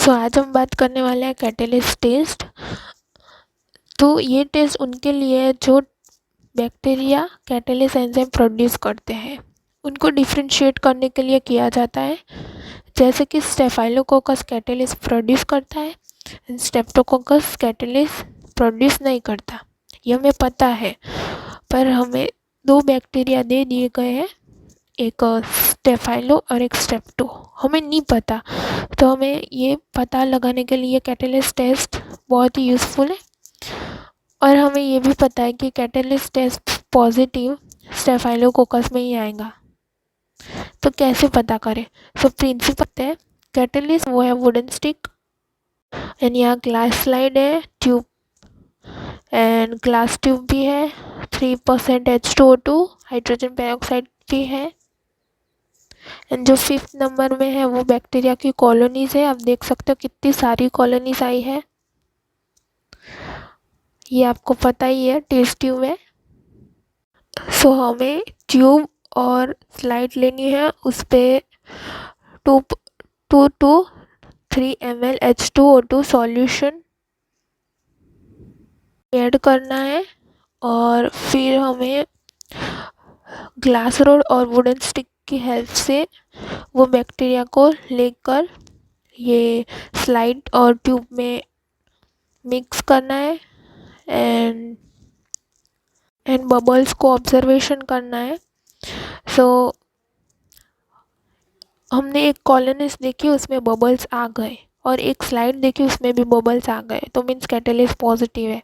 सो आज हम बात करने वाले हैं कैटेलिस्ट टेस्ट। तो ये टेस्ट उनके लिए है जो बैक्टीरिया कैटेलिस्ट एंजाइम प्रोड्यूस करते हैं, उनको डिफ्रेंशिएट करने के लिए किया जाता है। जैसे कि स्टेफाइलोकोकस कैटेलिस्ट प्रोड्यूस करता है, स्ट्रेप्टोकोकस कैटेलिस्ट प्रोड्यूस नहीं करता। ये हमें पता है, पर हमें दो बैक्टीरिया दे दिए गए हैं, एक स्टेफाइलो और एक स्ट्रेप्टो, हमें नहीं पता। तो हमें ये पता लगाने के लिए कैटेलिस्ट टेस्ट बहुत ही यूज़फुल है। और हमें ये भी पता है कि कैटेलिस्ट टेस्ट पॉजिटिव स्टेफाइलोकोकस में ही आएगा। तो कैसे पता करें? तो प्रिंसिपल है, कैटेलिस्ट वो है वुडन स्टिक, एंड यहाँ ग्लास स्लाइड है, ट्यूब एंड ग्लास ट्यूब भी है, 3% H2O2 हाइड्रोजन पेरोक्साइड भी है। एंड जो 5th नंबर में है वो बैक्टीरिया की कॉलोनीज है। आप देख सकते हो कितनी सारी कॉलोनीज आई है, ये आपको पता ही है टेस्ट ट्यूब है। सो हमें ट्यूब और स्लाइड लेनी है, उस पर 2 to 3 ml H2O2 solution add करना है। और फिर हमें ग्लास रोड और वुडन स्टिक की हेल्प से वो बैक्टीरिया को लेकर ये स्लाइड और ट्यूब में मिक्स करना है एंड बबल्स को ऑब्जर्वेशन करना है। सो हमने एक कॉलोनिस्ट देखी, उसमें बबल्स आ गए, और एक स्लाइड देखी, उसमें भी बबल्स आ गए, तो मीन्स कैटेलिस्ट पॉजिटिव है।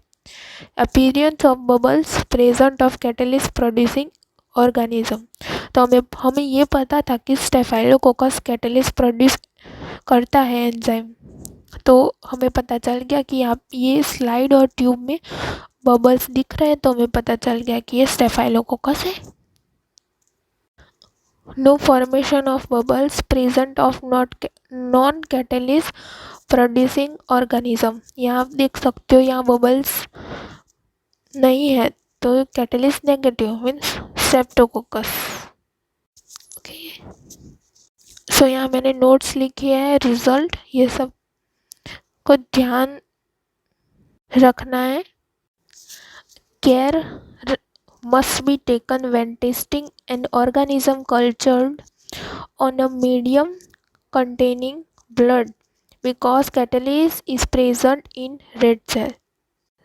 Appearance of bubbles present of catalyst producing organism. तो हमें ये पता था कि स्टेफाइलोकोकस कैटेलिस्ट प्रोड्यूस करता है एंजाइम, तो हमें पता चल गया कि आप ये स्लाइड और ट्यूब में बबल्स दिख रहे हैं, तो हमें पता चल गया कि ये स्टेफाइलोकोकस है। No formation of bubbles present of non catalyst producing organism. यहाँ आप देख सकते हो, यहाँ बबल्स नहीं है, तो catalase negative means streptococcus. Okay, so यहाँ मैंने नोट्स लिखे हैं, रिजल्ट, ये सब को ध्यान रखना है। Care must be taken when testing an organism cultured on a medium containing blood because catalase is present in red cell.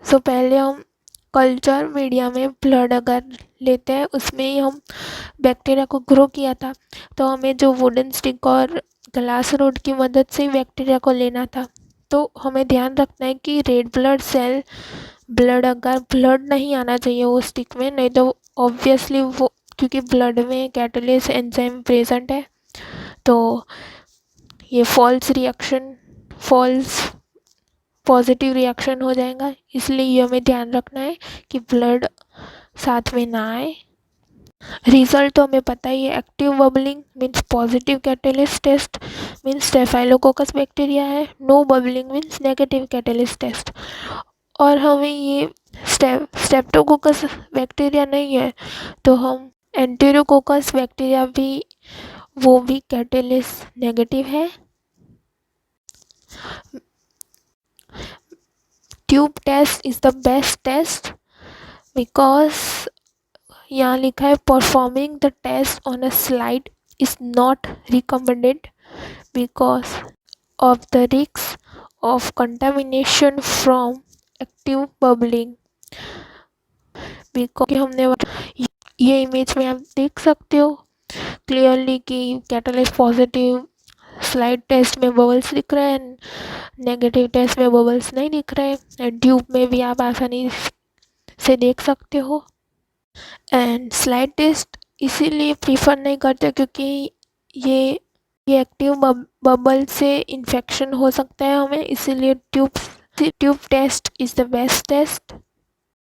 So पहले हम कल्चर मीडिया में ब्लड अगर लेते हैं, उसमें ही हम बैक्टीरिया को ग्रो किया था, तो हमें जो वुडन स्टिक और ग्लास रोड की मदद से बैक्टीरिया को लेना था। तो हमें ध्यान रखना है कि रेड ब्लड सेल ब्लड नहीं आना चाहिए वो स्टिक में, नहीं तो ऑब्वियसली वो, क्योंकि ब्लड में कैटेलिस्ट एंजाइम प्रेजेंट है, तो ये फॉल्स पॉजिटिव रिएक्शन हो जाएगा। इसलिए ये हमें ध्यान रखना है कि ब्लड साथ में ना आए। रिजल्ट तो हमें पता ही है, active bubbling means positive catalase test means staphylococcus bacteria है, no bubbling means negative catalase test. और हमें ये स्ट्रेप्टोकोकस बैक्टीरिया नहीं है, तो हम एंटेरोकोकस बैक्टीरिया भी, वो भी कैटेलिस्ट नेगेटिव है। Tube test is the best test because यहाँ लिखा है performing the test on a slide is not recommended because of the risk of contamination from active bubbling. Because हमने ये इमेज में आप देख सकते हो क्लियरली कि कैटेलिस्ट पॉजिटिव स्लाइड टेस्ट में बबल्स दिख रहे हैं, नेगेटिव टेस्ट में बबल्स नहीं दिख रहे हैं। ट्यूब में भी आप आसानी से देख सकते हो। एंड स्लाइड टेस्ट इसीलिए प्रीफर नहीं करते क्योंकि ये एक्टिव बबल से इन्फेक्शन हो सकता है हमें, इसीलिए tube test is the best test.